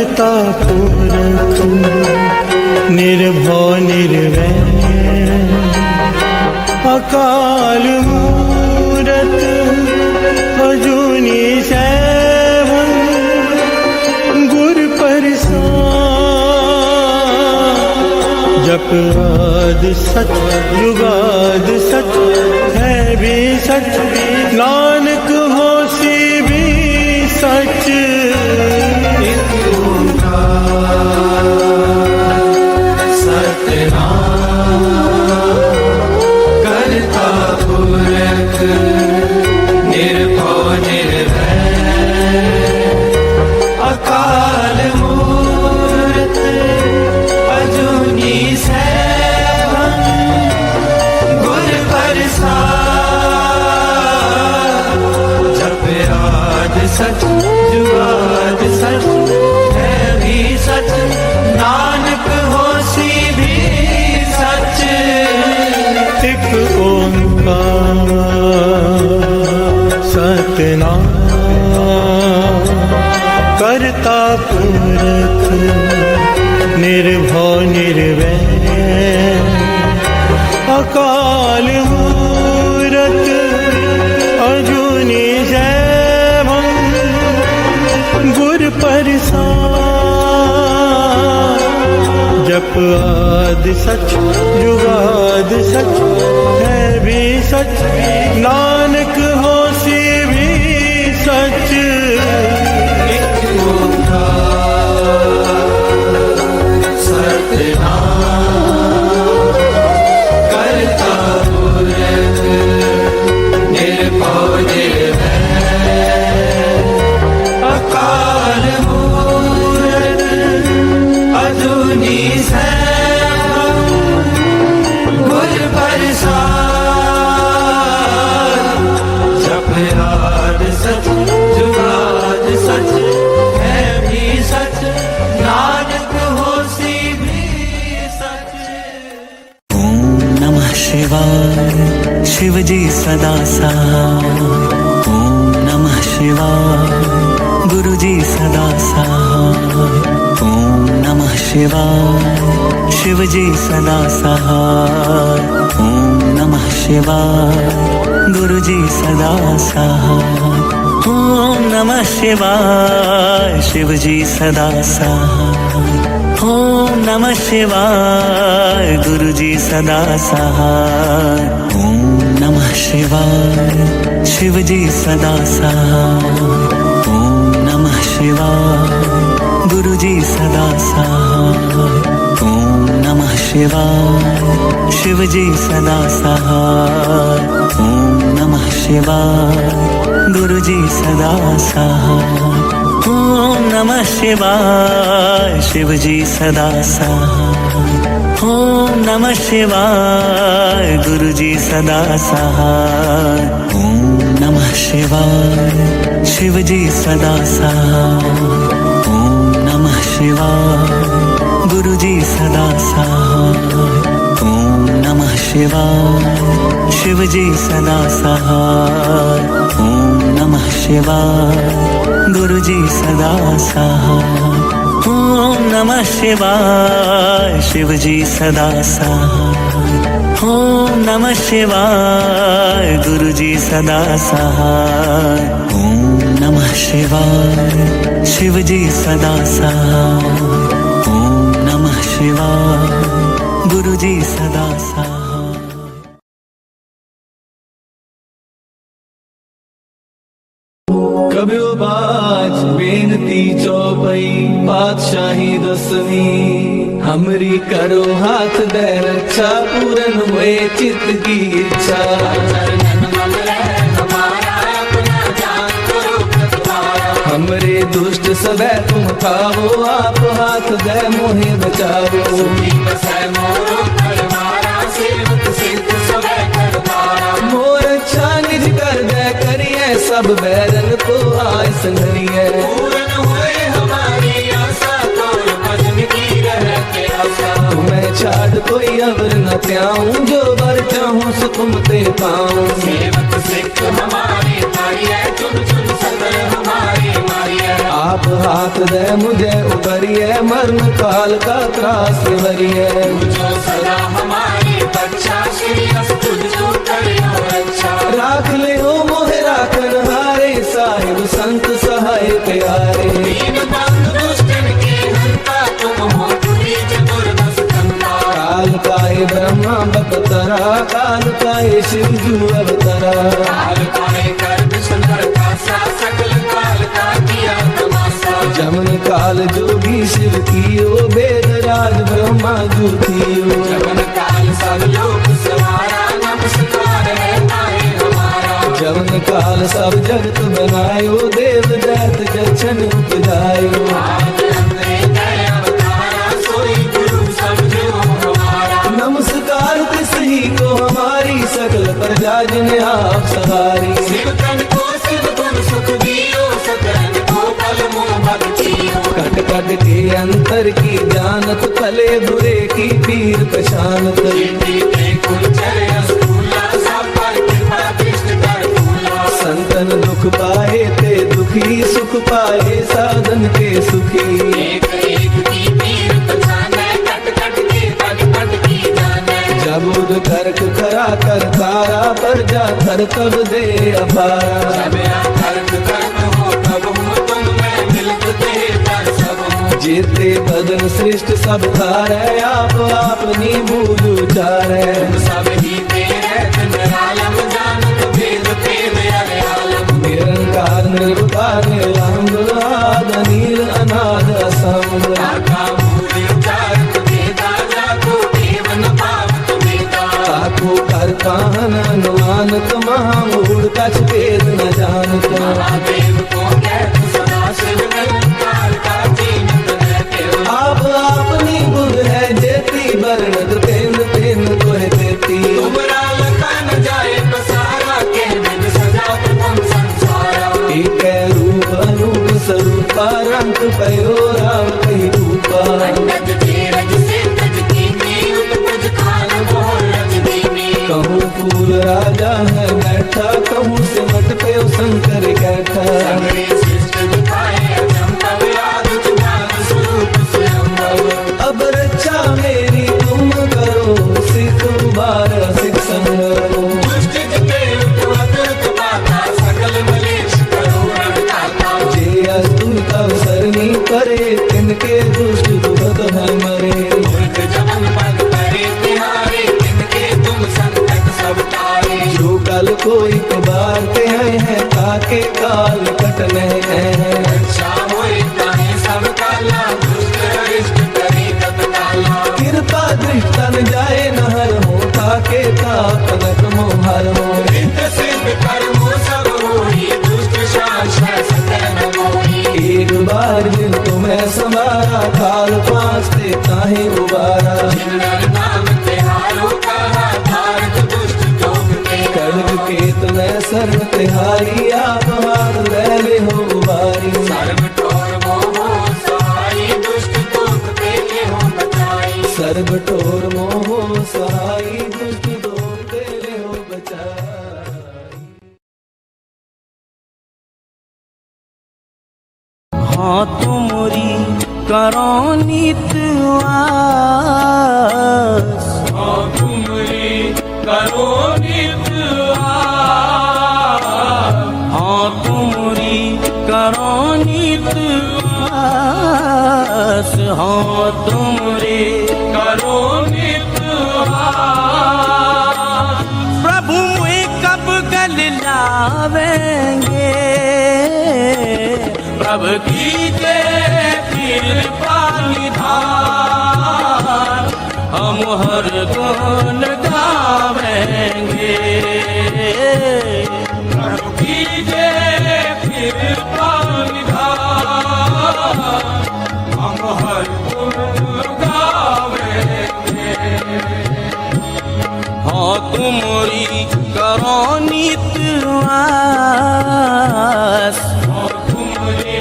करता पुरख निर्भव निर्वैर अकाल मूरत अजूनी सैभं गुर प्रसाद जप आदि सच जुगाद सच है भी सच नानक होसी भी सच करता पुरख निर्भव निर्वैर अकाल मूरत अजूनी सैभं गुर प्रसाद जप आदि सच जुगाद सच है भी सच नानक होसी भी सच एक ओंकार सतनाम करता पुरख निर्भव निर्वैर अकाल मूरत अजूनी सैभं गुर प्रसाद जप आदि सच जुगाद सच है भी सच नानक होसी भी सच एक ओंकार सतनाम करता पुरख निर्भव निर्वैर अकाल मूरत अजूनी सैभं गुर प्रसाद जप आदि सच जुगाद सच है भी सच नानक होसी भी सच। ओम नमः शिवाय शिव जी सदा सहाय। ओम नमः शिवाय गुरु जी सदा सहाय। ओम नमः शिवाय शिव जी सदा सहाय। ओम नमः शिवाय गुरु जी सदा सहाय। ओम नमः शिवाय शिव जी सदा सहाय। ओम नमः शिवाय गुरु जी सदा सहाय। ओम नमः शिवाय शिव जी सदा सहाय। ओम नमः शिवाय गुरु जी सदा सहाय। ओम नमः शिवाय शिव जी सदा सहाय। ओम नमः शिवाय गुरु जी सदा सहाय। ओम नमः शिवाय शिव जी सदा सहाय। ओम नमः शिवाय गुरु जी सदा सहाय। ओम नमः शिवाय शिव जी सदा सहाय। ओम नमः शिवाय गुरु जी सदा सहाय। ओम नमः शिवाय शिव जी सदा सहाय। ओम नमः शिवाय गुरु जी सदा सहाय। ओम नमः शिवाय शिव जी सदा सहाय। ओम नमः शिवाय गुरु जी सदा सहाय। ओम नमः शिवाय शिव जी सदा सहाय। ओम नमः शिवाय गुरु जी सदा सहाय। कब्यो बाज बेनती चौपई पातशाही दसवीं हमरी करो हाथ दे रक्षा पूरन हुए चित्त की इच्छा। हमरे दुष्ट सदै तुम खाओ आप हाथ दे मोहे बचाओ। मोर अच्छा निज कर दे करिए सब बैरन को आय संगरिए। तुम्हें छाड़ कोई अवर न त्याऊं जो बर चाहूं सो तुम ते पाऊं। आप हाथ दे मुझे उबरिए, मरण काल का त्रास वरिए। जो सदा हमारी रक्षा, श्री अस तुझो करियो रक्षा। राख ले हो मोहे राखन हारे, साहिब संत सहाय प्यारे। दीन बंधु दुष्टन के हंता, तुम हो तुरीज दुर्दश कंता। काल काए ब्रह्मा बपतरा, काल काए शिव जू अवतरा। काल काए कर्म सुंदर कासा, सकल काल का किया तमाशा। जमन काल जोगी शिव कियो, वेद राज ब्रह्मा जू कियो। जमन काल सब लोग सवारा, नमस्कार है तारे हमारा। जमन काल सब जगत बनायो, देव दैत जक्षण उपजायो। आद अंतरे गए अवतारा, सोई गुरु समझो हमारा। नमस्कार तिस ही को हमारी, सकल प्रजा जिन्हें आप सवारी। शिव तन को शिव गुण सुख दियो, सकरन को बल मोह भक्तियो। कट कट के अंतर की जानत, भले बुरे की पीर पशानत। कीर्ति के कुंचर अस्तूला, सब पर कृपा दृष्टि कर फूला। संतन दुख पाए ते दुखी, सुख पाए साधन के सुखी। एक एक की पीर पहचाने, कट कट के पग पग की जाने। जबुद कर्क करा कर तारा, पर जा थर तब दे अपारा। जब कर्म कर्म हो तब हो, तुम मैं मिलत दे कर सब हो। जेते बदन श्रेष्ठ सब धारे, आप अपनी बूझ उचारे। तुम सब ही तेरे निरालम, जानत भेद भेद अरे आलम। निरंकार निर्विकार निरंग, आद नील अनाद असंग। आका मूल उचारत भेदा, जाको देव न पावत भेदा। ताको कर काहन अनुमानत, महामूढ़ कछ भेद न जानत। महादेव को कहत सदा शिव, निरंकार का जीनत रहते हो। आप अपनी बुध है जेती, बरनत तेन तेन तोहे देती। तुमरा लखा न जाए पसारा, के बिन सजा तुम संसारा। एक रूप अनूप स्वरूपा, रंग पयो राम कही रूपा। अंगद धीरज से तज कीनी, उपज खान मोह रज दीनी। कहूँ फूल राजा है बैठा, कहूँ सिमट पे शंकर कैठा। सगरे सृष्ट दिखाए अचंभव, आदि ज्ञान स्वरूप स्वयंभव। अब रक्षा मेरी तुम करो, सिख उबार सिख संगरो। दुष्ट जिते उपवत पाता, सकल मलेश करो रघुनाथा। जे अस्तुत अवसरनी करे, तिनके दुष्ट दुखत है मरे। मूर्ख जमन पद परे तिहारे, तिनके तुम संकट सब टारे। जो कल कोई बारते हैं, ताके काल कटने हैं। रक्षा होए ताहि सब काला, दुष्ट अरिष्ट करे तत्काला। कृपा दृष्टन जाए नहर हो, ताके तापनक मोहर हो। रिद्ध सिद्ध कर्मो सब होई, दुष्ट शासन सकल न मोही। एक बार जिन तुम्हें समारा, काल पांचते ताहे उबारा। जिन नर नाम तिहारो कहा, धारक दुष्ट जोग ते। खड्ग केत में सर्व तिहारी, आप हाथ ले ले हो उबारी। सर्व ठोर मोहो सहाई, दुष्ट दोष ते हो बचाई। सर्व ठोर मोहो सहाई, दुष्ट दोष तेरे हो बचाई। हाँ तुमरी करो नित आस। हाँ तुमरी करो नित आस। हाँ तुमरी करो नित आस। हाँ तुमरे करो नित आस। प्रभु मुझे कब गल लावेंगे। प्रभु कीजे कृपा निधान, हम हर गुण गावेंगे। प्रभु कीजे कृपा निधान, हम हर गुण गावेंगे। हाँ तुमरी करो नित आस। हाँ तुमरी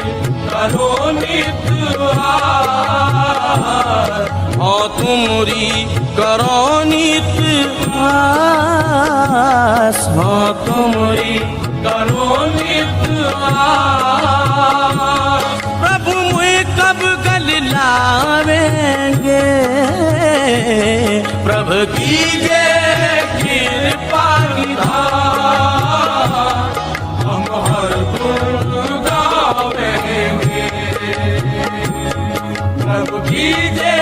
करो नित आस। हाँ तुमरी करो नित आस। हाँ तुमरी करो नित आस। कीजे कृपा निधान, हम हर गुण गावेंगे। प्रभु कीजे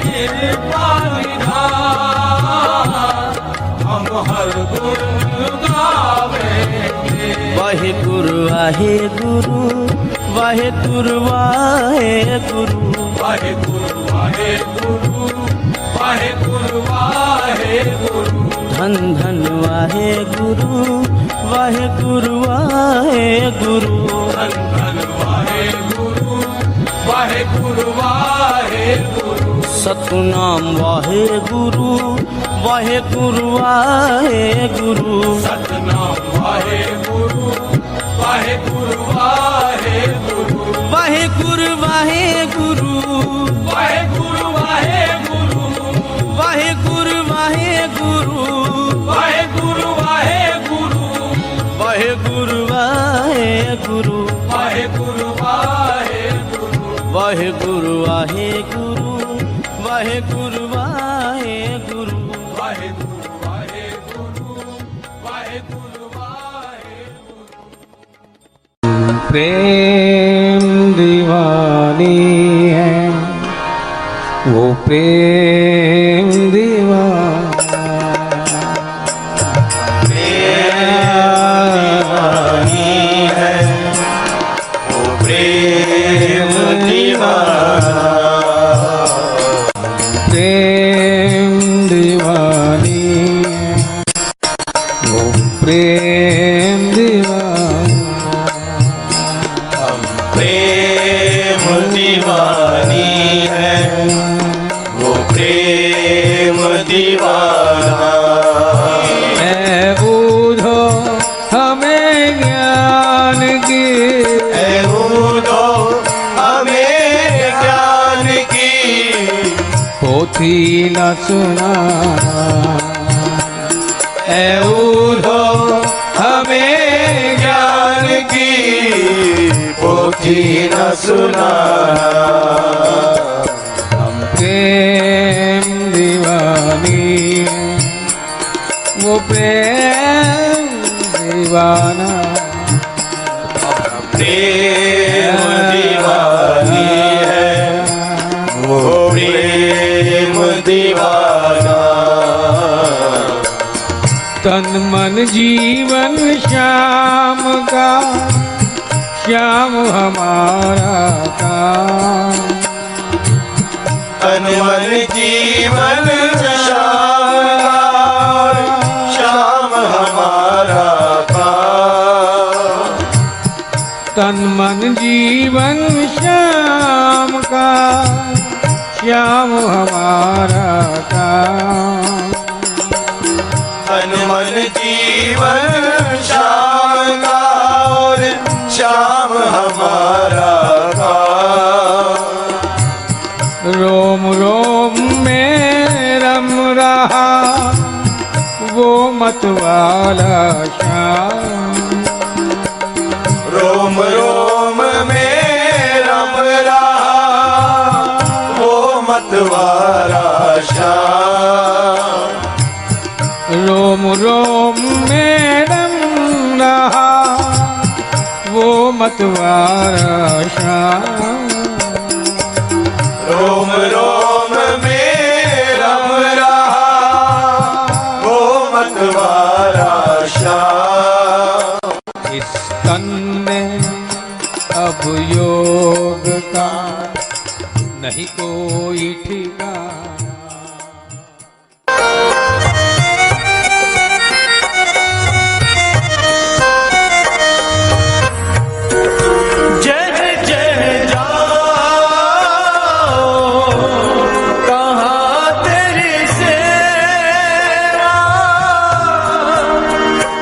कृपा निधान, हम हर गुण गावेंगे। वाहे गुरु वाहे गुरु, वाहे गुरु वाहे गुरु, वाहे गुरु वाहे गुरु, वाहे गुरु वाहे गुरु। धन धन वाहे गुरु, वाहे गुरु वाहे गुरु। धन धन वाहे गुरु, वाहे गुरु वाहे गुरु। सतनाम वाहे गुरु, वाहे गुरु वाहे गुरु। सतनाम वाहे गुरु, वाहे गुरु वाहे गुरु। वाहे गुरु वाहे गुरु, वाहे गुरु वाहे गुरु, वाहे गुरु वाहे गुरु, वाहे गुरु वाहे गुरु। वाहे गुरु वाहे गुरु, वाहे गुरु वाहे गुरु। वाहे गुरु वाहे गुरु, वाहे गुरु वाहे गुरु। वाहे गुरु वाहे गुरु, वाहे गुरु वाहे गुरु। प्रेम दीवानी है वो प्रेम दीवाना, दीवानी है वो प्रेम दीवाना। प्रेम दीवानी है वो प्रेम दीवाना। प्रेम दीवानी है वो प्रेम दीवाना। है बूझो हमें ज्ञान की, है बूझो हमें ज्ञान की, पोथी न सुनाना। है बूझो हमें ज्ञान की, पोथी न सुनाना। प्रेम दीवानी वो प्रेम दीवाना। प्रेम दीवानी है वो प्रेम दीवाना। तन मन जीवन श्याम का, श्याम हमारा काम। तन मन जीवन श्याम हमारा काम। तन मन जीवन श्याम का, श्याम हमारा काम। तन मन जीवन श्याम का और श्याम हमारा काम। रोम रोम में रम रहा वो मतवाला श्याम। रोम रोम में रम रहा वो मतवाला श्याम। रोम रोम में रम रहा वो मतवाला श्याम। रोम रोम में रम रहा वो मतवाला श्याम। इस तन में अब योग का नहीं कोई ठिकाना। जय जय जाओ कहाँ तेरी सेवा,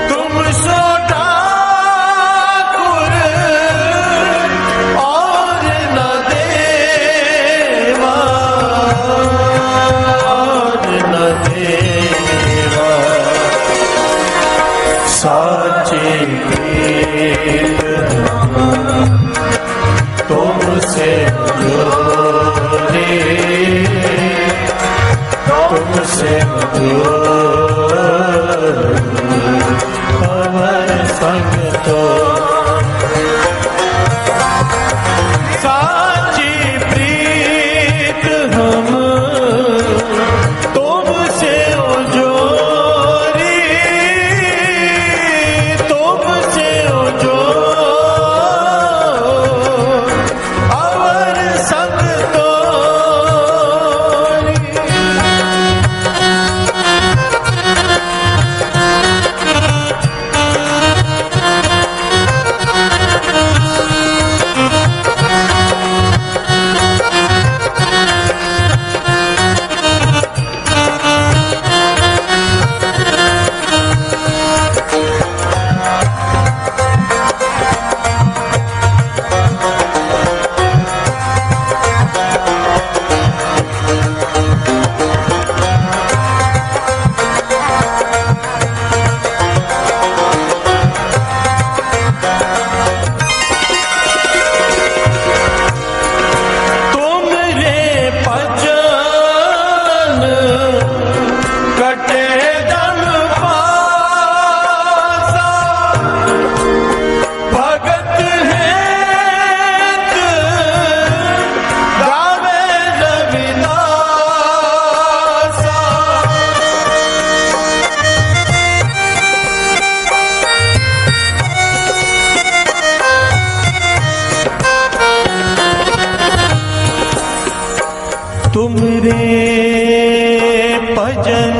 तुम सो ठाकुर और न देवा, और न देवा। साचे तुमसे जोड़े, तुम तुमसे जोर अवर संग तो साची प्रीत हम तुमसे जोरी तुमसे जोर अवर संग तोरी कटे जम पासा भगत हेत गावे रविदासा तुमरे भजन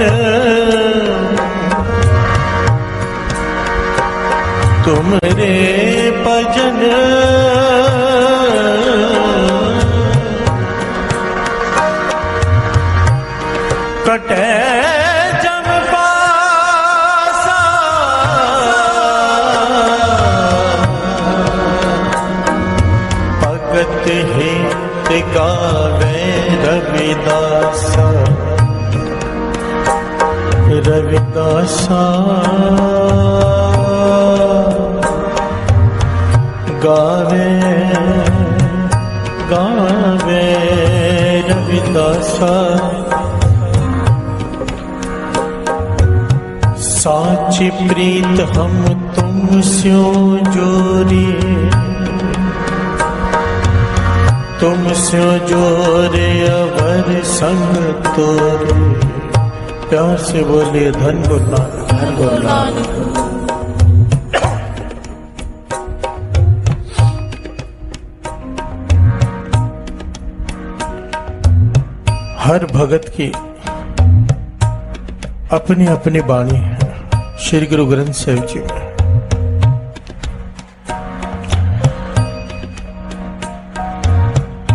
तुमरे भजन कटे जम पासा भगत हित गावे रविदासा रविदासा गावे गावे रविदासा साची प्रीत हम तुमसे जोरी तुमसे जोरे अवर संग तोरे प्यार से बोलिए धन गुरु नानक धन गुरु नानक। हर भगत की अपनी अपनी वाणी है श्री गुरु ग्रंथ साहिब जी में।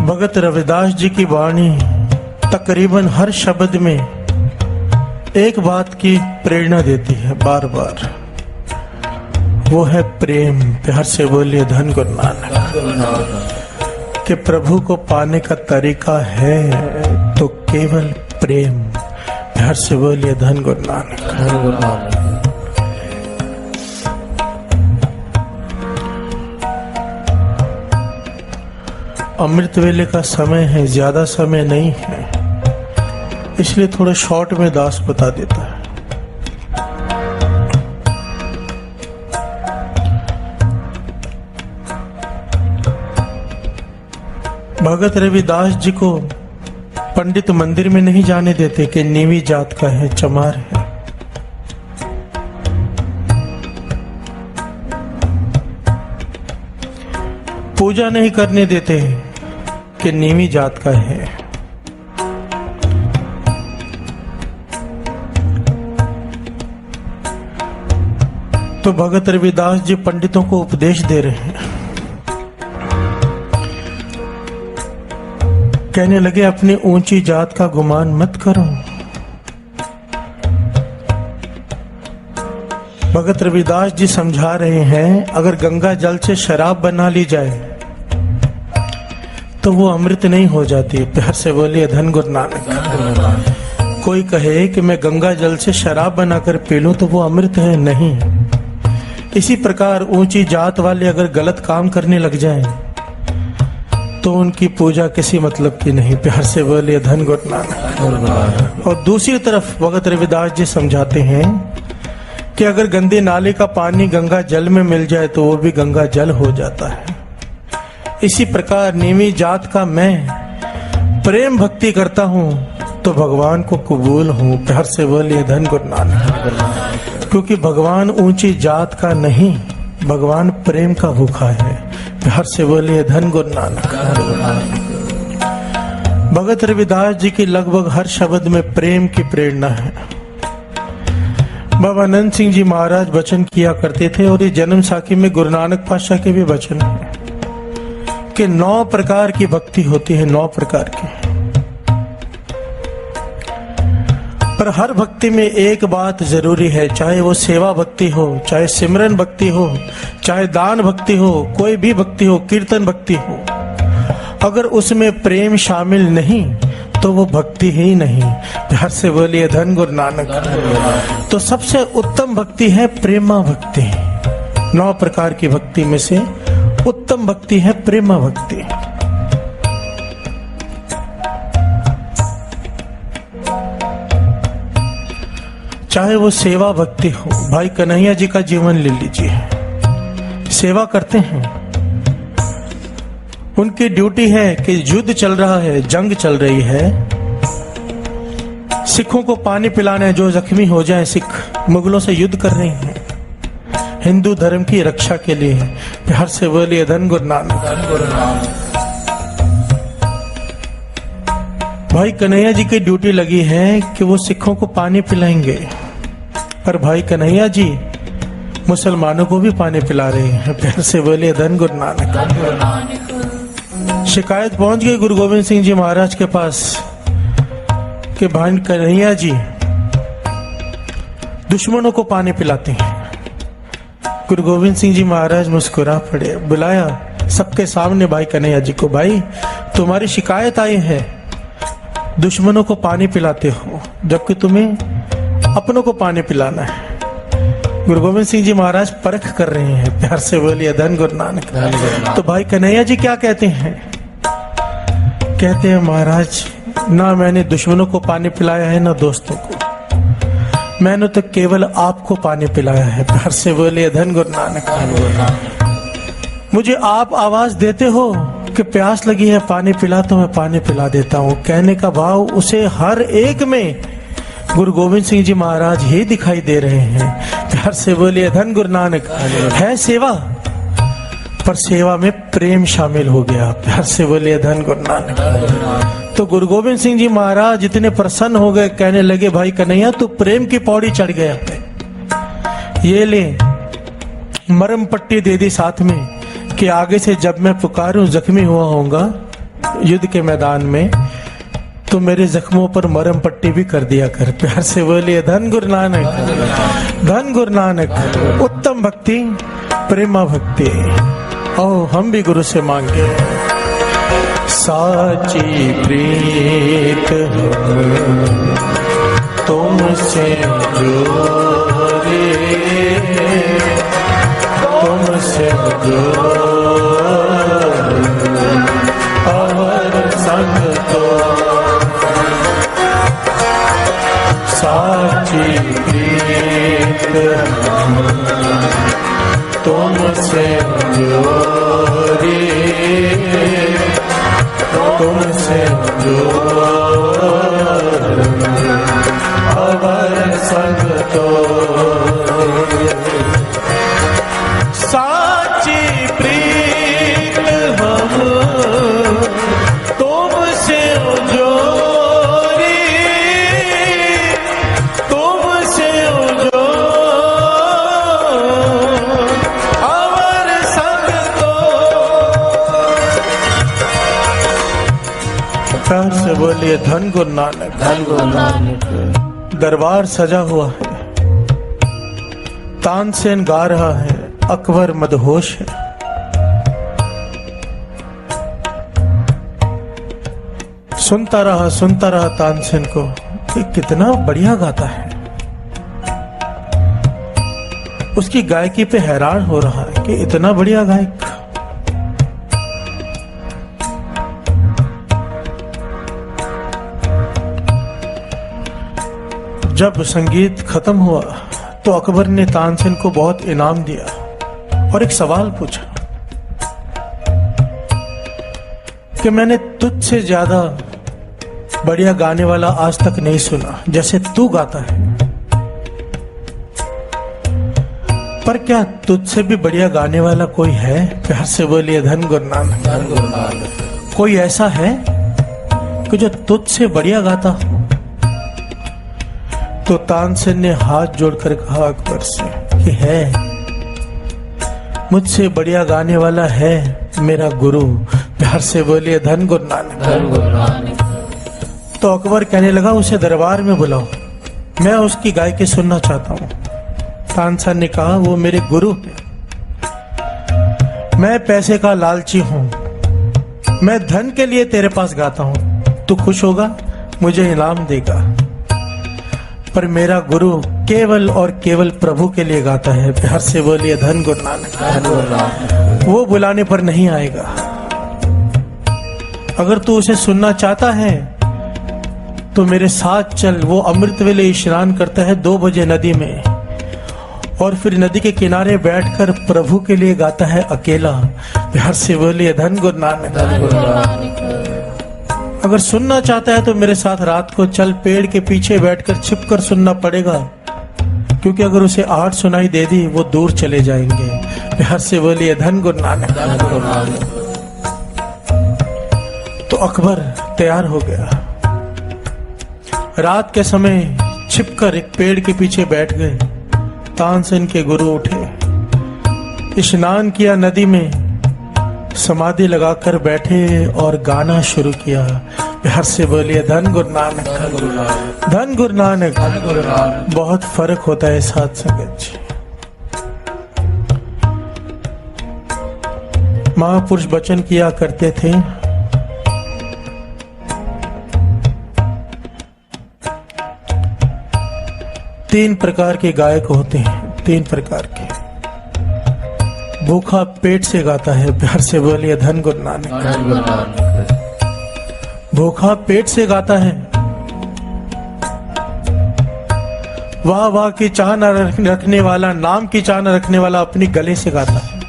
भगत रविदास जी की वाणी तकरीबन हर शब्द में एक बात की प्रेरणा देती है बार बार, वो है प्रेम। प्यार से बोलिए धन गुरु नानक। कि प्रभु को पाने का तरीका है तो केवल प्रेम। प्यार से बोलिए धन गुरु नानक। अमृत वेले का समय है, ज्यादा समय नहीं है, इसलिए थोड़ा शॉर्ट में दास बता देता है। भगत रविदास जी को पंडित मंदिर में नहीं जाने देते कि नीवी जात का है, चमार है। पूजा नहीं करने देते कि नीवी जात का है। तो भगत रविदास जी पंडितों को उपदेश दे रहे हैं। कहने लगे अपनी ऊंची जात का गुमान मत करो। भगत रविदास जी समझा रहे हैं अगर गंगा जल से शराब बना ली जाए तो वो अमृत नहीं हो जाती। प्यार से बोलिए धन गुरु नानक। कोई कहे कि मैं गंगा जल से शराब बनाकर पी लूं तो वो अमृत है, नहीं। इसी प्रकार ऊंची जात वाले अगर गलत काम करने लग जाएं तो उनकी पूजा किसी मतलब की नहीं। प्यार से बोलिए धन गुरु नानक। और दूसरी तरफ भगत रविदास जी समझाते हैं कि अगर गंदे नाले का पानी गंगा जल में मिल जाए तो वो भी गंगा जल हो जाता है। इसी प्रकार नीवी जात का मैं प्रेम भक्ति करता हूँ तो भगवान को कबूल हूँ। प्यार से बोलिए धन गुरु नानक। क्योंकि भगवान ऊंची जात का नहीं, भगवान प्रेम का भूखा है। प्यार से बोलिए धन गुरु नानक। भगत रविदास जी की लगभग हर शब्द में प्रेम की प्रेरणा है। बाबा आनंद सिंह जी महाराज वचन किया करते थे, और ये जन्म साखी में गुरु नानक पातशाह के भी वचन है कि 9 प्रकार की भक्ति होती है, 9 प्रकार की। पर हर भक्ति में एक बात जरूरी है, चाहे वो सेवा भक्ति हो, चाहे सिमरन भक्ति हो, चाहे दान भक्ति हो, कोई भी भक्ति हो, कीर्तन भक्ति हो, अगर उसमें प्रेम शामिल नहीं तो वो भक्ति ही नहीं। प्यार से बोलिए धन गुरु नानक। तो सबसे उत्तम भक्ति है प्रेमा भक्ति। 9 प्रकार की भक्ति में से उत्तम भक्ति है प्रेमा भक्ति। चाहे वो सेवा भक्ति हो, भाई कन्हैया जी का जीवन ले लीजिए, सेवा करते हैं। उनकी ड्यूटी है कि युद्ध चल रहा है, जंग चल रही है, सिखों को पानी पिलाना है, जो जख्मी हो जाए। सिख मुगलों से युद्ध कर रहे हैं हिंदू धर्म की रक्षा के लिए। प्यार से बोलिए धन गुरु नानक। भाई कन्हैया जी की ड्यूटी लगी है कि वो सिखों को पानी पिलाएंगे, पर भाई कन्हैया जी मुसलमानों को भी पानी पिला रहे हैं। प्यार से बोलिए धन गुरु नानक। शिकायत पहुंच गई गुरु गोविंद सिंह जी महाराज के पास कि भाई कन्हैया जी दुश्मनों को पानी पिलाते हैं। गुरु गोविंद सिंह जी महाराज मुस्कुरा पड़े, बुलाया सबके सामने भाई कन्हैया जी को, भाई तुम्हारी शिकायत आई है, दुश्मनों को पानी पिलाते हो जबकि तुम्हें अपनों को पानी पिलाना है। गुरु गोविंद सिंह जी महाराज परख कर रहे हैं। प्यार से बोलिए धन गुरु नानक। तो भाई कन्हैया जी क्या कहते हैं? कहते हैं महाराज, ना मैंने दुश्मनों को पानी पिलाया है ना दोस्तों को, मैंने तो केवल आपको पानी पिलाया है। प्यार से बोलिए धन गुरु नानक। मुझे आप आवाज देते हो कि प्यास लगी है पानी पिला, तो मैं पानी पिला देता हूँ। कहने का भाव उसे हर एक में गुरु गोविंद सिंह जी महाराज ही दिखाई दे रहे हैं। प्यार से बोलिए धन गुरु नानक। है सेवा, पर सेवा में प्रेम शामिल हो गया। प्यार से बोलिए धन गुरु नानक। तो गुरु गोविंद सिंह जी महाराज इतने प्रसन्न हो गए, कहने लगे भाई कन्हैया तू प्रेम की पौड़ी चढ़ गया, ये ले मरम पट्टी दे दी साथ में कि आगे से जब मैं पुकारूं, जख्मी हुआ होऊंगा युद्ध के मैदान में, तो मेरे जख्मों पर मरम पट्टी भी कर दिया कर। प्यार से बोलिए धन गुरु नानक। धन गुरु नानक। उत्तम भक्ति प्रेमा भक्ति। आओ हम भी गुरु से मांगे, साची प्रीत तुमसे जोड़े, तुमसे जोड़े अवर संग तो, साची प्रीत तुमसे जोड़े, तुमसे जोड़े अवर संग तो, साची प्रीत हम तुमसे जोड़ी, तुमसे जोड़ अवर संग तो। प्यार से बोलिए धन गुरु नानक। धन गुरु नानक। दरबार सजा हुआ है, तानसेन गा रहा है, अकबर मदहोश है। सुनता रहा तानसेन को कि कितना बढ़िया गाता है। उसकी गायकी पे हैरान हो रहा है कि इतना बढ़िया गायक। जब संगीत खत्म हुआ तो अकबर ने तानसेन को बहुत इनाम दिया और एक सवाल पूछा कि मैंने तुझसे ज्यादा बढ़िया गाने वाला आज तक नहीं सुना जैसे तू गाता है, पर क्या तुझसे भी बढ़िया गाने वाला कोई है? प्यार से बोलिए धन गुरु नानक। कोई ऐसा है कि जो तुझसे बढ़िया गाता हो? तो तानसेन ने हाथ जोड़कर कहा अकबर से कि है, मुझसे बढ़िया गाने वाला है मेरा गुरु। प्यार से बोलिए धन गुरु नानक। तो अकबर कहने लगा उसे दरबार में बुलाओ, मैं उसकी गायकी सुनना चाहता हूं। तानसेन ने कहा वो मेरे गुरु हैं, मैं पैसे का लालची हूं, मैं धन के लिए तेरे पास गाता हूं, तू खुश होगा, मुझे इनाम देगा, पर मेरा गुरु केवल और केवल प्रभु के लिए गाता है। प्यार से बोलिए धन गुरु नानक। वो बुलाने पर नहीं आएगा। अगर तू उसे सुनना चाहता है तो मेरे साथ चल। वो अमृत वेले स्नान करता है 2 बजे नदी में, और फिर नदी के किनारे बैठकर प्रभु के लिए गाता है अकेला। प्यार से बोलिए धन गुरु नानक। अगर सुनना चाहता है तो मेरे साथ रात को चल, पेड़ के पीछे बैठकर छिपकर सुनना पड़ेगा, क्योंकि अगर उसे 8 सुनाई दे दी वो दूर चले जाएंगे। प्यार से बोलिए धन गुरु नानक। तो अकबर तैयार हो गया, रात के समय छिपकर एक पेड़ के पीछे बैठ गए। तानसेन के गुरु उठे, स्नान किया नदी में, समाधि लगाकर बैठे और गाना शुरू किया। प्यार से बोलिए धन गुरु नानक। धन गुरु नानक। बहुत फर्क होता है साथ संगत जी। महापुरुष वचन किया करते थे, तीन प्रकार के गायक होते हैं, 3 प्रकार के। भूखा पेट से गाता है। प्यार से बोलिए धन गुरु नानक। भूखा पेट से गाता है, वाह वाह की चाह न रखने वाला, नाम की चाह न रखने वाला अपनी गले से गाता है।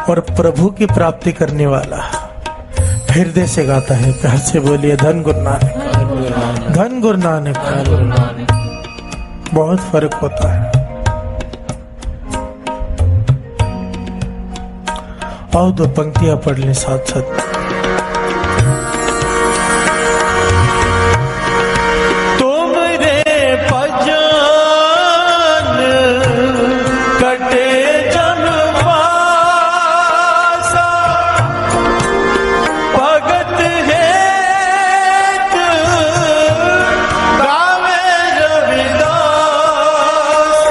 और प्रभु की प्राप्ति करने वाला हृदय से गाता है। प्यार से बोलिए धन गुरु नानक। धन गुरु नानक। बहुत फर्क होता है। आओ 2 पंक्तियां पढ़ लें साथ साथ। तुम रे भजन कटे जन पासा, भगत हेत गावे रविदास।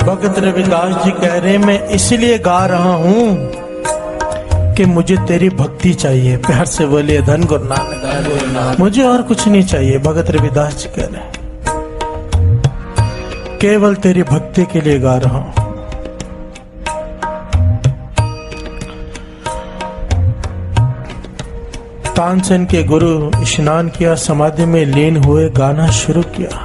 भगत रविदास जी कह रहे हैं, मैं इसलिए गा रहा हूं कि मुझे तेरी भक्ति चाहिए। प्यार से बोलिए धन गुरु नानक। मुझे और कुछ नहीं चाहिए। भगत रविदास जी कह रहे हैं, केवल तेरी भक्ति के लिए गा रहा हूं। तानसेन के गुरु स्नान किया, समाधि में लीन हुए, गाना शुरू किया।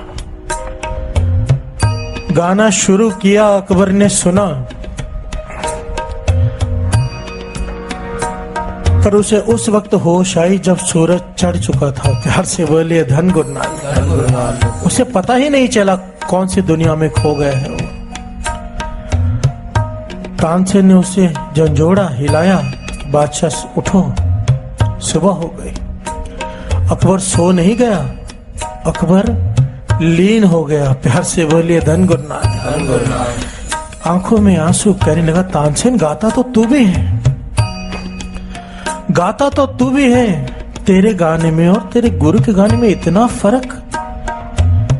गाना शुरू किया, अकबर ने सुना, पर उसे उस वक्त होश आई जब सूरज चढ़ चुका था। प्यार से बोलिए धन गुरु नानक। उसे पता ही नहीं चला कौन सी दुनिया में खो गए हैं वो। तानसेन ने उसे झंझोड़ा, हिलाया, बादशाह उठो, सुबह हो गई। अकबर सो नहीं गया, अकबर लीन हो गया। प्यार से बोलिए धन गुरु नानक। आंखों में आंसू, कहने लगा तानसेन गाता तो तू भी है, गाता तो तू भी है। तेरे गाने में और तेरे गुरु के गाने में इतना फर्क।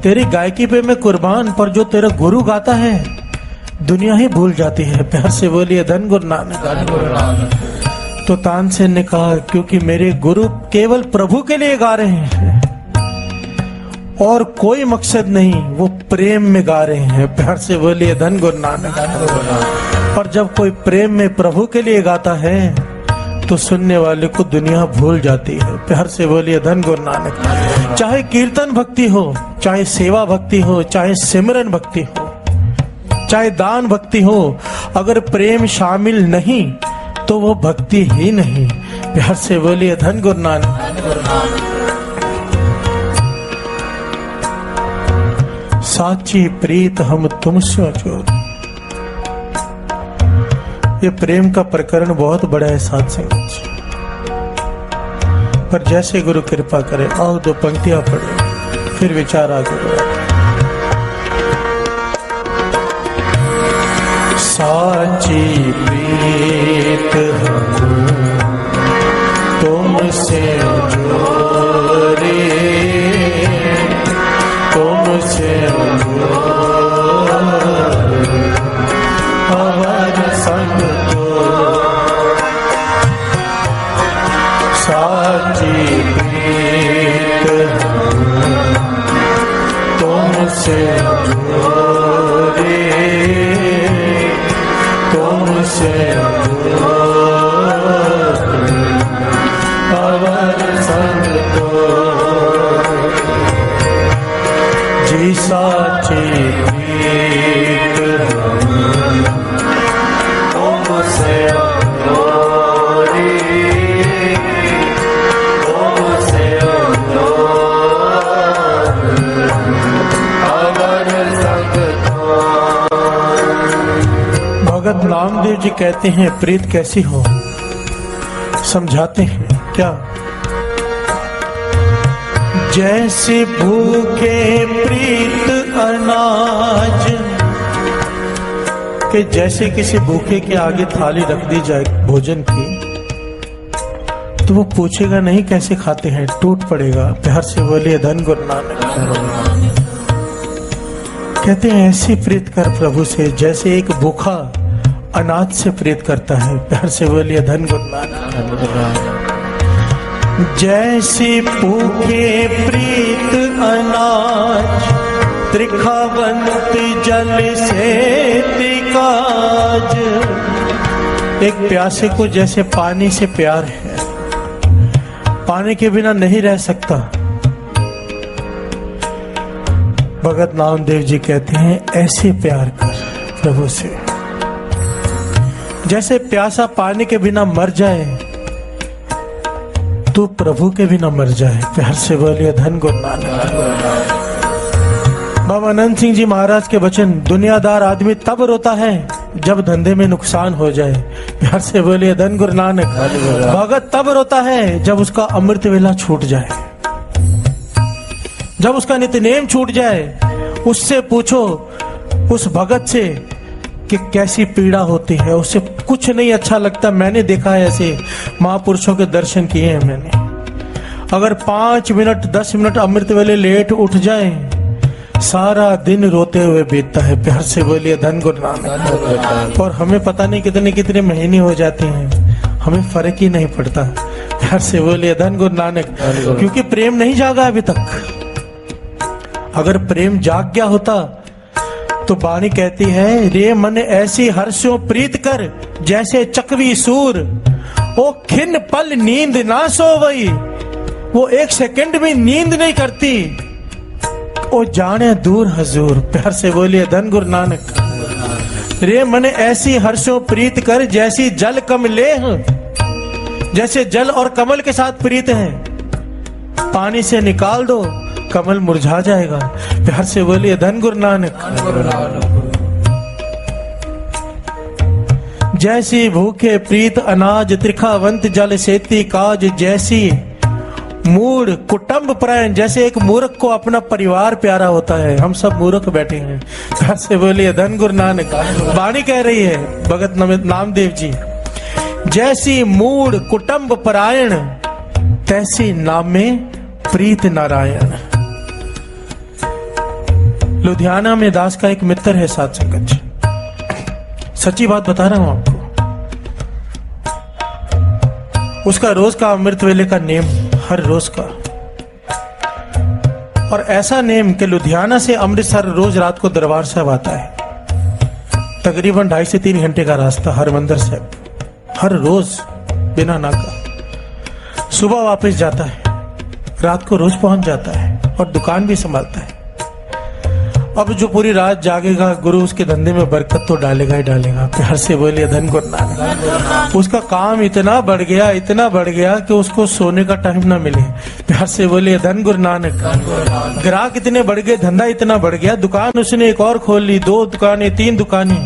तेरी गायकी पे मैं कुर्बान, पर जो तेरा गुरु गाता है दुनिया ही भूल जाती है। प्यार से बोलिए धन गुरु नानक। तो तानसेन ने कहा, क्योंकि मेरे गुरु केवल प्रभु के लिए गा रहे हैं और कोई मकसद नहीं, वो प्रेम में गा रहे हैं। प्यार से बोलिए धन गुरु नानक। और जब कोई प्रेम में प्रभु के लिए गाता है तो सुनने वाले को दुनिया भूल जाती है। प्यार से बोलिए धन गुरु नानक। चाहे कीर्तन भक्ति हो, चाहे सेवा भक्ति हो, चाहे सिमरन भक्ति हो, चाहे दान भक्ति हो, अगर प्रेम शामिल नहीं तो वो भक्ति ही नहीं। प्यार से बोलिए धन गुरु नानक। साची प्रीत हम तुमसे जोड़। ये प्रेम का प्रकरण बहुत बड़ा है साथ संगत जी, पर जैसे गुरु कृपा करे आओ 2 पंक्तियां पढ़े फिर विचार आगे बढ़े। साची प्रीत हम तुमसे जोड़े, तुमसे हमार संग तो साची प्रीत तुमसे जोड़े, तुमसे हमार संग तो जी साची प्रीत तुमसे जोड़े, तुमसे हमार संग तो। भगत नामदेव जी कहते हैं प्रीत कैसी हो, समझाते हैं क्या। जैसे भूखे प्रीत अनाज, कि जैसे किसी भूखे के आगे थाली रख दी जाए भोजन की तो वो पूछेगा नहीं कैसे खाते हैं, टूट पड़ेगा। प्यार से बोलिए धन गुरु नानक। कहते हैं ऐसी प्रीत कर प्रभु से जैसे एक भूखा अनाज से प्रीत करता है। प्यार से बोलिए धन गुरु नानक। जैसी भूखे प्रीत अनाज, त्रिखावंत जल से तिकाज। एक प्यासे को जैसे पानी से प्यार है, पानी के बिना नहीं रह सकता। भगत नामदेव जी कहते हैं ऐसे प्यार कर प्रभु से जैसे प्यासा पानी के बिना मर जाए तू प्रभु के बिना मर जाए। प्यार से बोलिए धन गुरु नानक। बाबा अनंत सिंह जी महाराज के वचन, दुनियादार आदमी तब रोता है जब धंधे में नुकसान हो जाए। प्यार से बोलिए धन गुरु नानक। भगत तब रोता है जब उसका अमृत वेला छूट जाए, जब उसका नित्यनेम छूट जाए। उससे पूछो उस भगत से कि कैसी पीड़ा होती है, उसे कुछ नहीं अच्छा लगता। मैंने देखा है ऐसे महापुरुषों के दर्शन किए हैं मैंने। अगर 5 मिनट 10 मिनट अमृत वेले लेट उठ जाए सारा दिन रोते हुए बीतता है। प्यार से बोलिए धन गुरु नानक। और हमें पता नहीं कितने कितने महीने हो जाते हैं, हमें फर्क ही नहीं पड़ता। प्यार से बोलिए धन गुरु नानक। क्योंकि प्रेम नहीं जागा अभी तक। अगर प्रेम जाग गया होता तो वाणी कहती है, रे मन ऐसी हर्षों प्रीत कर जैसे चकवी सूर, ओ खिन पल नींद ना सोवई। वो 1 सेकंड भी नींद नहीं करती, ओ जाने दूर हजूर। प्यार से बोलिए धन गुरु नानक। रे मन ऐसी हर्षों प्रीत कर जैसी जल कमलेह, जैसे जल और कमल के साथ प्रीत है। पानी से निकाल दो कमल मुरझा जाएगा। प्यार से बोलिए धन गुरु नानक। जैसी भूखे प्रीत अनाज, त्रिखावंत जल सेती काज। जैसी मूढ़ कुटुंब प्राण, जैसे एक मूर्ख को अपना परिवार प्यारा होता है। हम सब मूर्ख बैठे हैं। प्यार से बोलिए धन गुरु नानक। वाणी कह रही है भगत नामदेव जी, जैसी मूढ़ कुटुंब परायण, तैसी नामे प्रीत नारायण। लुधियाना में दास का एक मित्र है साथ संगत जी, सच्ची बात बता रहा हूं आपको। उसका रोज का अमृत वेले का नेम, हर रोज का, और ऐसा नेम कि लुधियाना से अमृतसर रोज रात को दरबार साहब आता है। तकरीबन 2.5 से 3 घंटे का रास्ता हरमंदिर साहब, हर रोज बिना नाका। सुबह वापस जाता है, रात को रोज पहुंच जाता है और दुकान भी संभालता है। अब जो पूरी रात जागेगा गुरु उसके धंधे में बरकत तो डालेगा ही डालेगा। प्यार से बोलिए धन गुरु नानक। उसका काम इतना बढ़ गया कि उसको सोने का टाइम ना मिले। प्यार से बोलिए धन गुरु नानक। ग्राहक इतने बढ़ गए, धंधा इतना बढ़ गया, दुकान उसने एक और खोल ली, 2 दुकानें 3 दुकानें,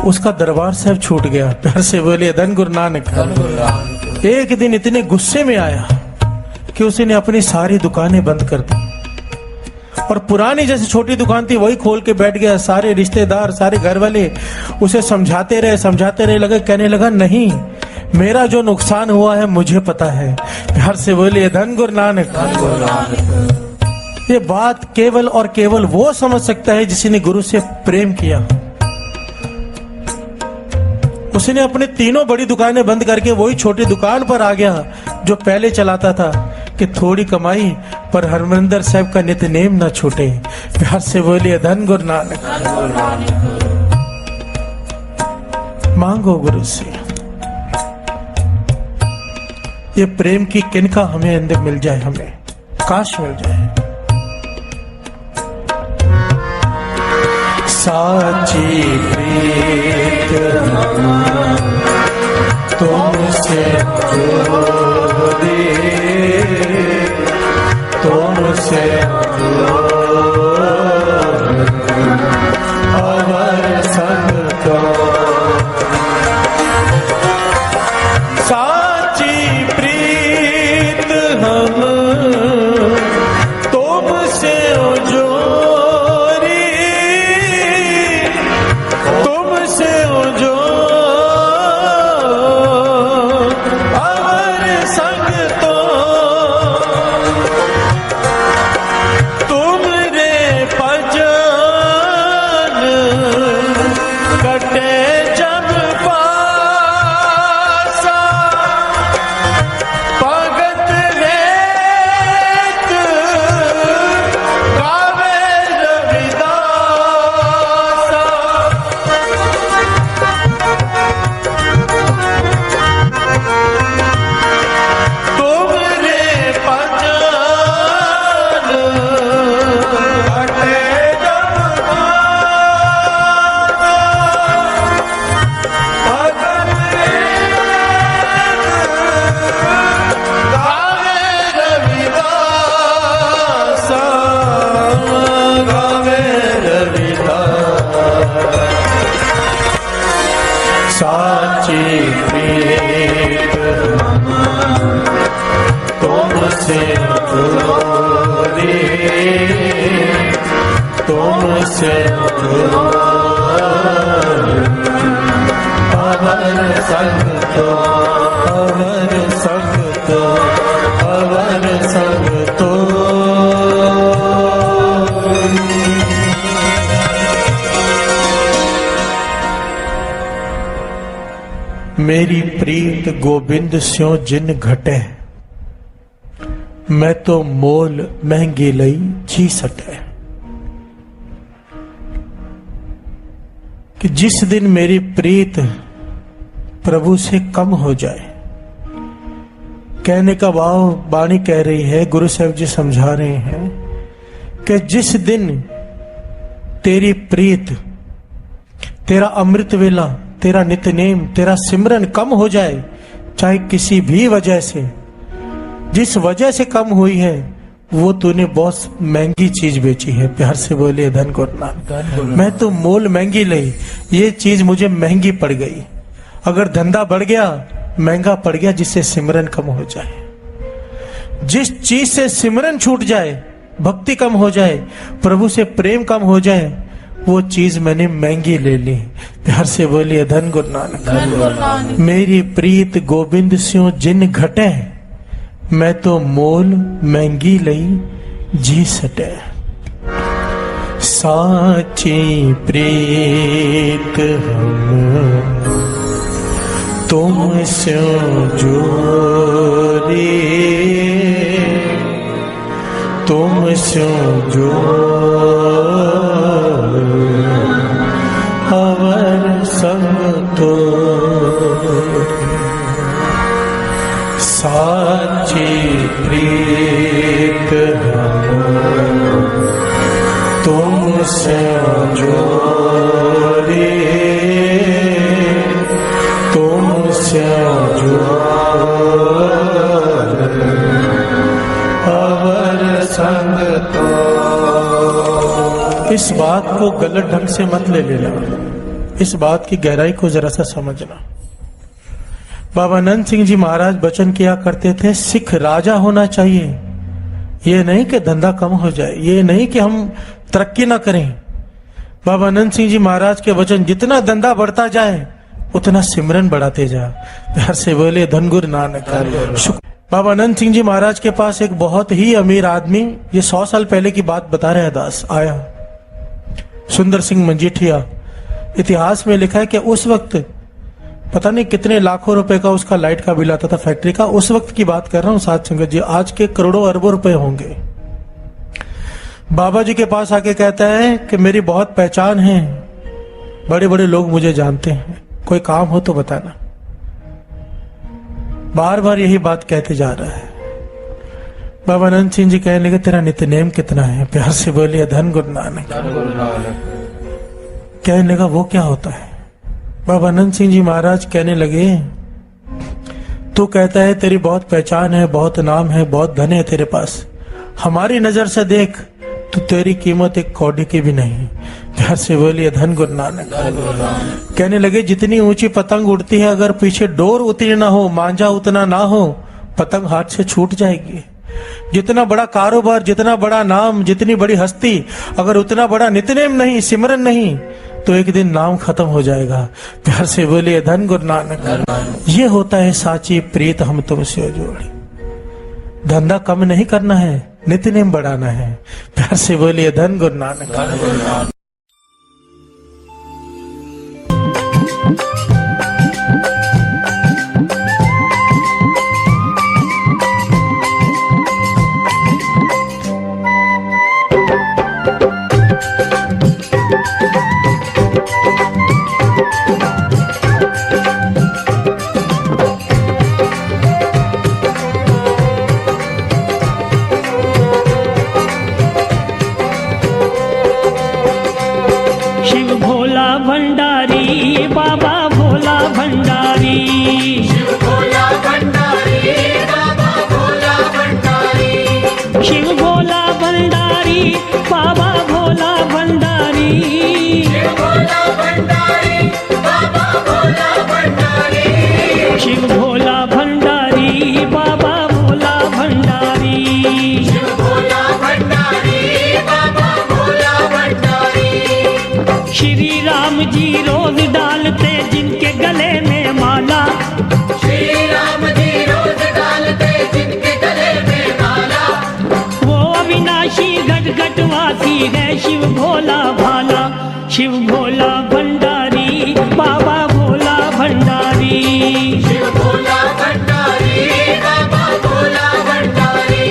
उसका दरबार साहब छूट गया। प्यार से बोलिए धन गुरु नानक। एक दिन इतने गुस्से में आया कि उसने अपनी सारी दुकानें बंद कर दी और पुरानी जैसे छोटी दुकान थी वही खोल के बैठ गया। सारे रिश्तेदार, सारे घर वाले उसे समझाते रहे, लगे कहने लगा नहीं, मेरा जो नुकसान हुआ है मुझे पता है। प्यार से बोलिए धन गुरु नानक। ये बात केवल और केवल वो समझ सकता है जिसने गुरु से प्रेम किया। उसने अपने तीनों बड़ी दुकानें बंद करके वही छोटी दुकान पर आ गया जो पहले चलाता था कि थोड़ी कमाई पर हरमंदिर साहब का नित्य नेम ना छूटे। प्यार से बोलिए धन गुरु नानक। मांगो गुरु से ये प्रेम की किनका हमें अंदर मिल जाए, हमें काश मिल जाए। साची प्रीत तुमसे जोड़ी, तुमसे अवर संग तो साची प्रीत हम तुमसे जोड़ी, तुमसे जो अवर संग तो तुम रे भजन कटे जब पासा, भगत रेत गावे रविदासा। तुम रे भजन कटे जब पासा, भगत गावे रविदासा, गावे रविदासा। साची प्रीत तुमसे जोड़ी, तुमसे अवर संग तो, अवर संग तो, अवर संग तो। मेरी प्रीत गोबिंद स्यों जिन घटे, मैं तो मोल महंगी लई जी सटे। कि जिस दिन मेरी प्रीत प्रभु से कम हो जाए, कहने का भाव बाणी कह रही है, गुरु साहब जी समझा रहे हैं कि जिस दिन तेरी प्रीत, तेरा अमृत वेला, तेरा नित्यनेम, तेरा सिमरन कम हो जाए, चाहे किसी भी वजह से, जिस वजह से कम हुई है, वो तूने बहुत महंगी चीज बेची है। प्यार से बोलिए धन गुरु नानक। मैं तो मोल महंगी लई, ये चीज मुझे महंगी पड़ गई। अगर धंधा बढ़ गया महंगा पड़ गया, जिससे सिमरन कम हो जाए, जिस चीज से सिमरन छूट जाए, भक्ति कम हो जाए, प्रभु से प्रेम कम हो जाए, वो चीज मैंने महंगी ले ली। प्यार से बोलिए धन गुरु नानक। मेरी प्रीत गोबिंद स्यों जिन घटे, मैं तो मोल महंगी लई जी सटे। साची प्रीत हम तुमसे जोड़ी, तुमसे जो अवर साची प्रीत तुमसे जोड़ी, तुमसे अवर संग तो। इस बात को गलत ढंग से मत ले लेना, इस बात की गहराई को जरा सा समझना। बाबा नंद सिंह जी महाराज वचन किया करते थे, सिख राजा होना चाहिए। ये नहीं कि धंधा कम हो जाए, ये नहीं कि हम तरक्की ना करें। बाबा नंद सिंह जी महाराज के वचन, जितना धंधा बढ़ता जाए उतना सिमरन बढ़ाते जा। प्यार से बोले धन गुरु नानक। बाबा नंद सिंह जी महाराज के पास एक बहुत ही अमीर आदमी, ये 100 साल पहले की बात बता रहे हैं दास, आया। सुंदर सिंह मंजीठिया। इतिहास में लिखा है कि उस वक्त पता नहीं कितने लाखों रुपए का उसका लाइट का बिल आता था फैक्ट्री का। उस वक्त की बात कर रहा हूं साथ संगत जी, आज के करोड़ों अरबों रुपए होंगे। बाबा जी के पास आके कहता है कि मेरी बहुत पहचान है, बड़े बड़े लोग मुझे जानते हैं, कोई काम हो तो बताना। बार बार यही बात कहते जा रहा है। बाबा नंद सिंह जी कहने लगे, तेरा नित्यनेम कितना है? प्यार से बोलिए धन गुरु नानक। कहने लगा, वो क्या होता है? बाबा नंद सिंह जी महाराज कहने लगे, तू कहता है तेरी बहुत पहचान है, बहुत नाम है, बहुत धन है तेरे पास। हमारी नजर से देख तो तेरी कीमत एक कौड़ी की भी नहीं। प्यार से बोलिए धन गुरु नानक। कहने लगे, जितनी ऊंची पतंग उड़ती है, अगर पीछे डोर उतनी ना हो, मांझा उतना ना हो, पतंग हाथ से छूट जाएगी। जितना बड़ा कारोबार, जितना बड़ा नाम, जितनी बड़ी हस्ती, अगर उतना बड़ा नित्यनेम नहीं, सिमरन नहीं, तो एक दिन नाम खत्म हो जाएगा। प्यार से बोलिए धन गुरु नानक। ये होता है साची प्रीत हम तुमसे जोड़ी। धंधा कम नहीं करना है, नित्यनेम बढ़ाना है। प्यार से बोलिए धन गुरु नानक। है शिव भोला भाला, शिव भोला भंडारी, बाबा भोला भंडारी, शिव भोला भंडारी, बाबा भोला भंडारी।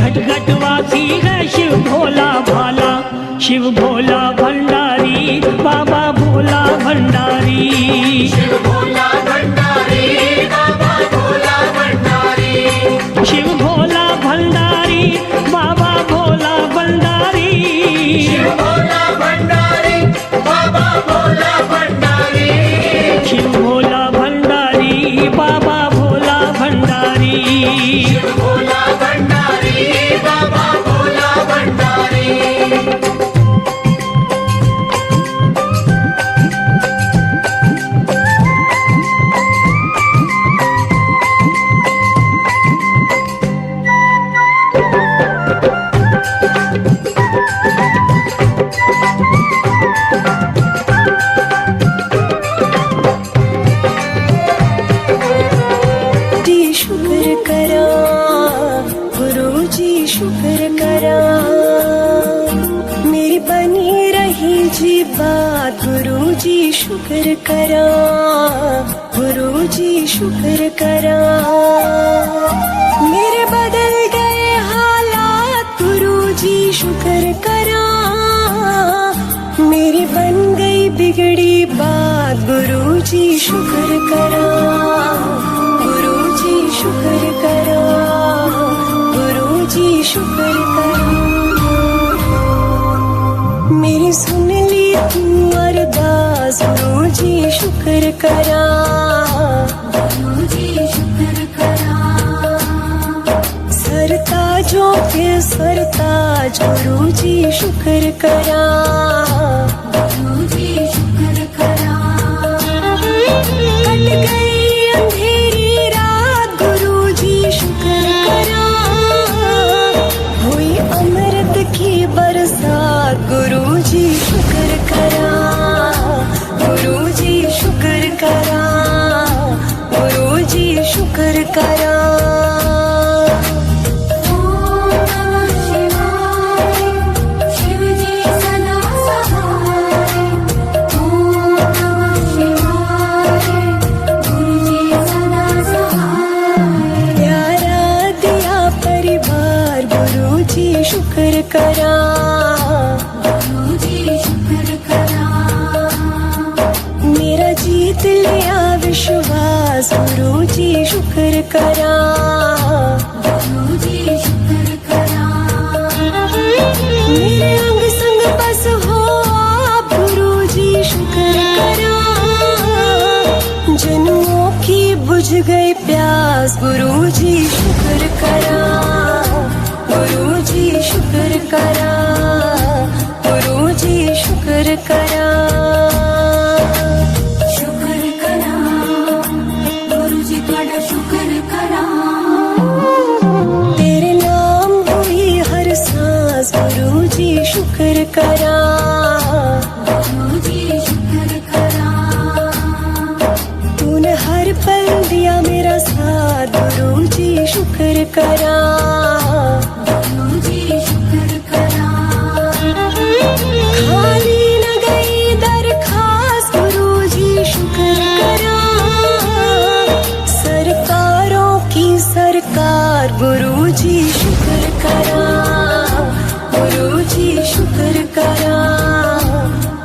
घट घट वासी है शिव भोला भाला, शिव भोला भंडारी, बाबा भोला भंडारी, शिव भोला भंडारी, बाबा भोला भंडारी, शिव भोला भंडारी, बाबा भोला भंडारी, शिव भोला भंडारी, बाबा भोला भंडारी, शिव भोला भंडारी, बाबा भोला भंडारी, शिव भोला भंडारी, बाबा भोला भंडारी। शुक्र करा। मेरे बदल गए हालात गुरु जी शुक्र करा। मेरी बन गई बिगड़ी बात गुरु जी शुक्र करा। गुरु जी शुक्र करा। गुरु जी शुक्र करा। मेरी सुन ली तू अरदास गुरु जी शुक्र करा। गुरु जी शुक्र करा। सरताजों के सरताज गुरु जी शुक्र करा। गुरु जी शुक्र करा। कट गई अंधेरी रात गुरु जी शुक्र करा। हुई अमृत की बरसात गुरु जी शुक्र करा। गुरु जी शुक्र करा। गुरु जी शुक्र करा। शुक्र करा। गुरु जी शुक्र करा। मेरा जीत लिया विश्वास गुरु जी शुक्र करा। गुरु जी शुक्र करा। मेरे अंग संग बस हो आप गुरु जी शुक्र करा। जन्मों की बुझ गई प्यास गुरु जी शुक्र करा। गुरु जी शुक्र करा। गुरु जी शुक्र करा। शुक्र करा। गुरु जी ਤੁਹਾਡਾ शुक्र करा। तेरे नाम हुई हर सांस गुरु जी शुक्र करा। गुरु जी शुक्र करा। तूने हर पल दिया मेरा साथ गुरु जी शुक्र करा। खाली न गई दरखास्त गुरु जी शुक्र करा। सरकारों की सरकार गुरु जी शुक्र करा। गुरु जी शुक्र करा।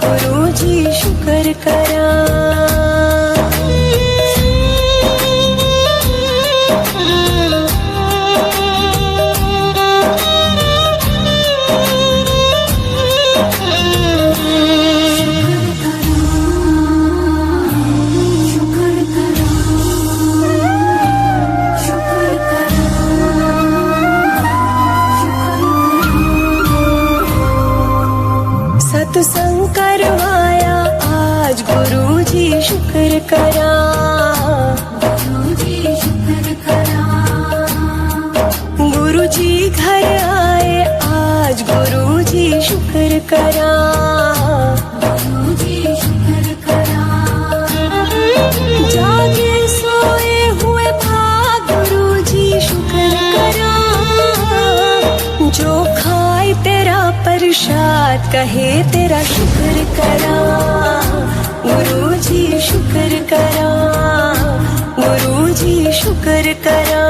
गुरु जी शुक्र करा। सत्संग करवाया आज गुरु जी शुक्र करा। गुरु जी शुक्र करा। गुरु जी घर आए आज गुरु जी शुक्र करा। गुरु जी शुक्र करा। जागे सोए हुए भाग गुरु जी शुक्र करा। जो खाए तेरा प्रसाद कहे तेरा शुक्र करा। गुरु जी शुक्र करा। गुरु जी शुक्र करा।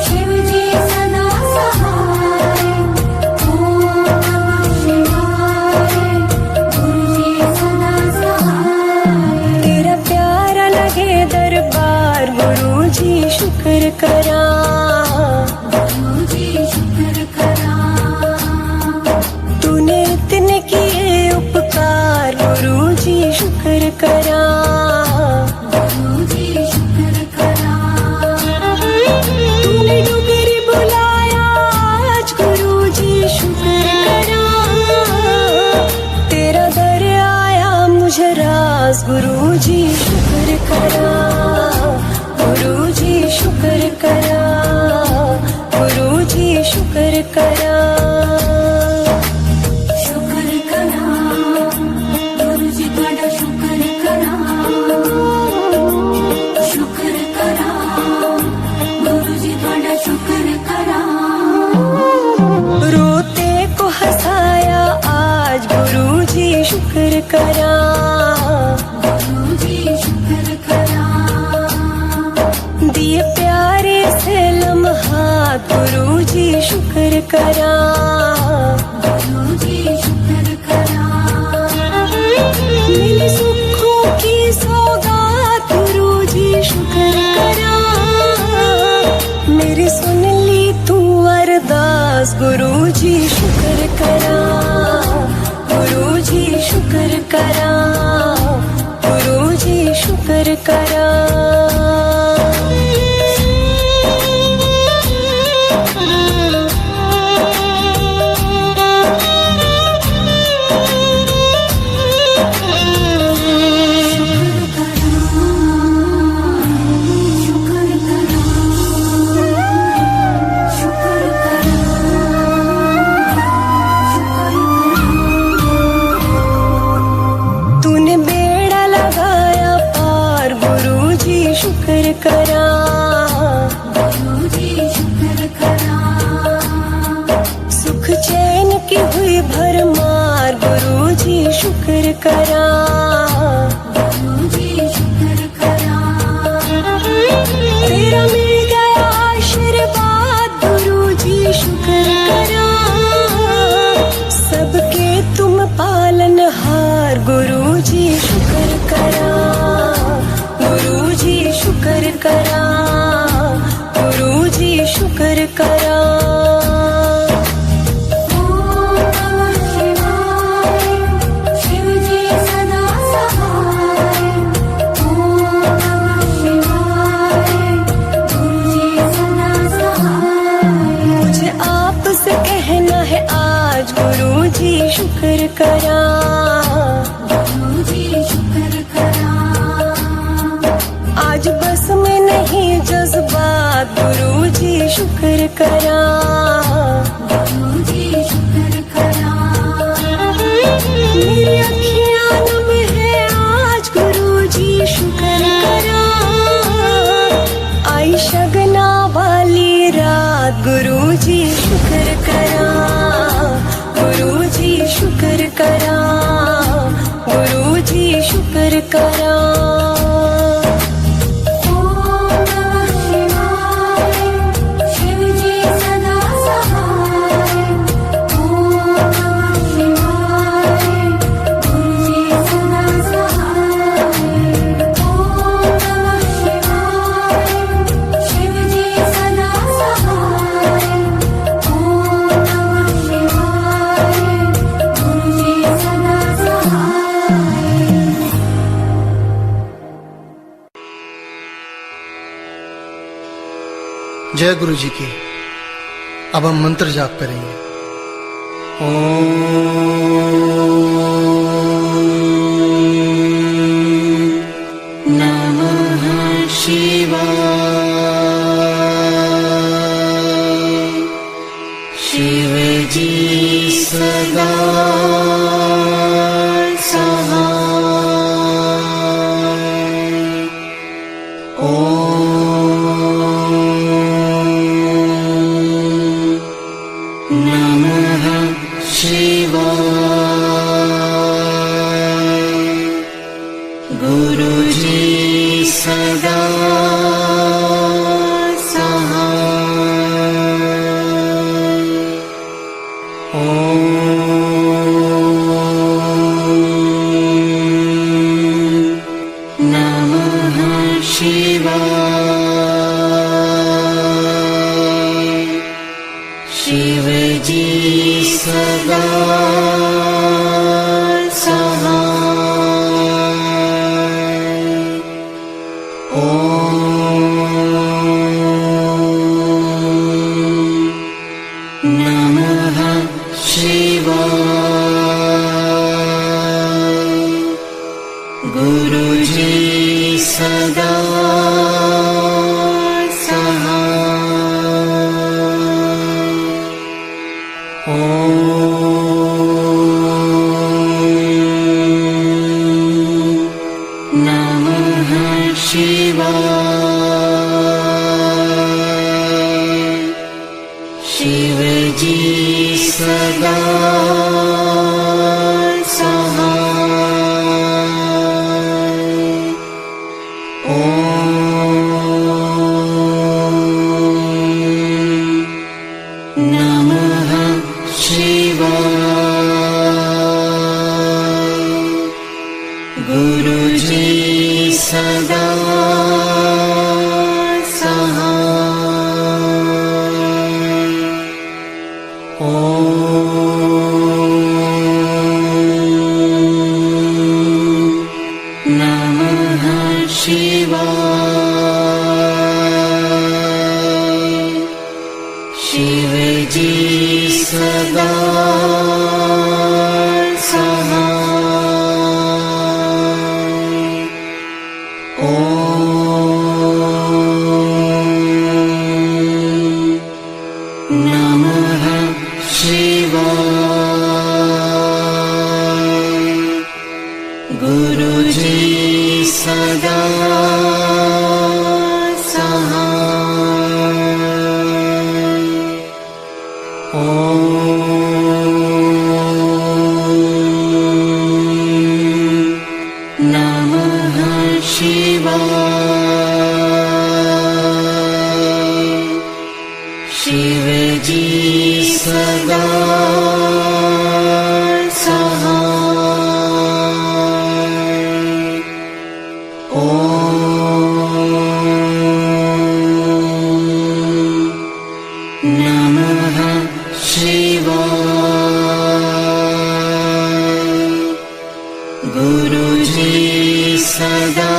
शिव जी सदा सहाय। गुरु जी सदा सहाय। तेरा प्यारा लगे दरबार गुरु जी शुक्र करा। गुरु जी शुक्र करा। तूने इतने किए उपकार गुरु जी शुक्र करा। गुरु जी शुक्र करा। तूने डुगरी बुलाया आज गुरु जी शुक्र करा। तेरा दर आया मुझे रास गुरु जी शुक्र करा। गुरु जी शुक्र करा। गुरु जी शुक्र करा। शुक्र करा। गुरु जी ਤੁਹਾਡਾ शुक्र करा। शुक्र करा। गुरु जी ਤੁਹਾਡਾ शुक्र करा। रोते को हंसाया आज गुरु जी शुक्र करा, गुरु जी शुक्र करा। दिए प्यारे से लम्हात गुरु जी शुक्र करा, गुरु जी शुक्र करा। मिली सुखों की सौगात गुरु जी शुक्र करा। मेरी सुन ली तू अरदास गुरु जी शुक्र करा, गुरु जी शुक्र करा, गुरु जी शुक्र करा। तूने बेड़ा लगाया पार गुरु जी शुक्र करा, गुरु जी शुक्र करा। सुख चैन की हुई भरमार गुरु जी शुक्र करा, गुरु जी शुक्र करा। तेरा मिल गया आशीर्वाद गुरु जी शुक्र करा। सबके तुम पालनहार गुरु जी शुक्र करा, गुरु जी शुक्र करा, गुरु जी शुक्र करा। मुझे आपसे कहना है आज गुरु जी शुक्र करा, गुरु जी शुक्र करा। आज बस में नहीं जज्बात गुरु जी शुक्र करा, गुरु जी शुक्र करा। मेरी अखियां नम है आज गुरु जी शुक्र करा। आई शगना वाली रात गुरु जी शुक्र करा, गुरु जी शुक्र करा, गुरु जी शुक्र करा। जय गुरु जी की। अब हम मंत्र जाप करेंगे। ओम नमः शिवाय। शिव जी सदा नमः शिवाय। सदा शिव जी सदा सहाय। ॐ नमः शिवाय। गुरुजी सदा शिव जी सदा सहाय। ॐ नमः शिवाय। गुरुजी सदा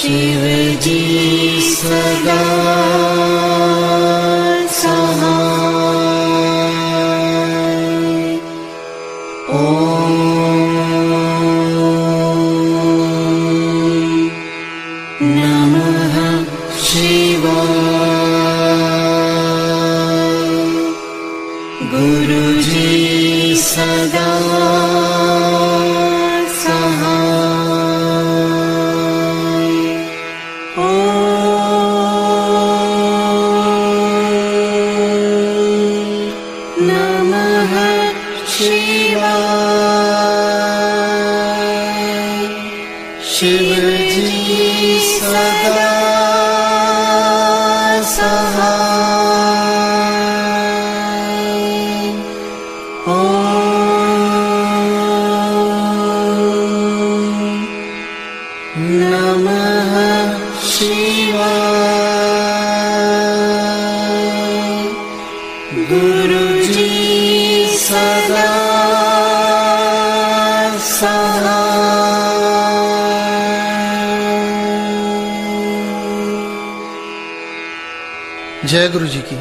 शिव जी सदा सहाय। ॐ नमः शिवाय। गुरुजी सदा शिव जी सदा सहाय। ॐ नमः शिवाय। गुरुजी सदा जय गुरु जी की।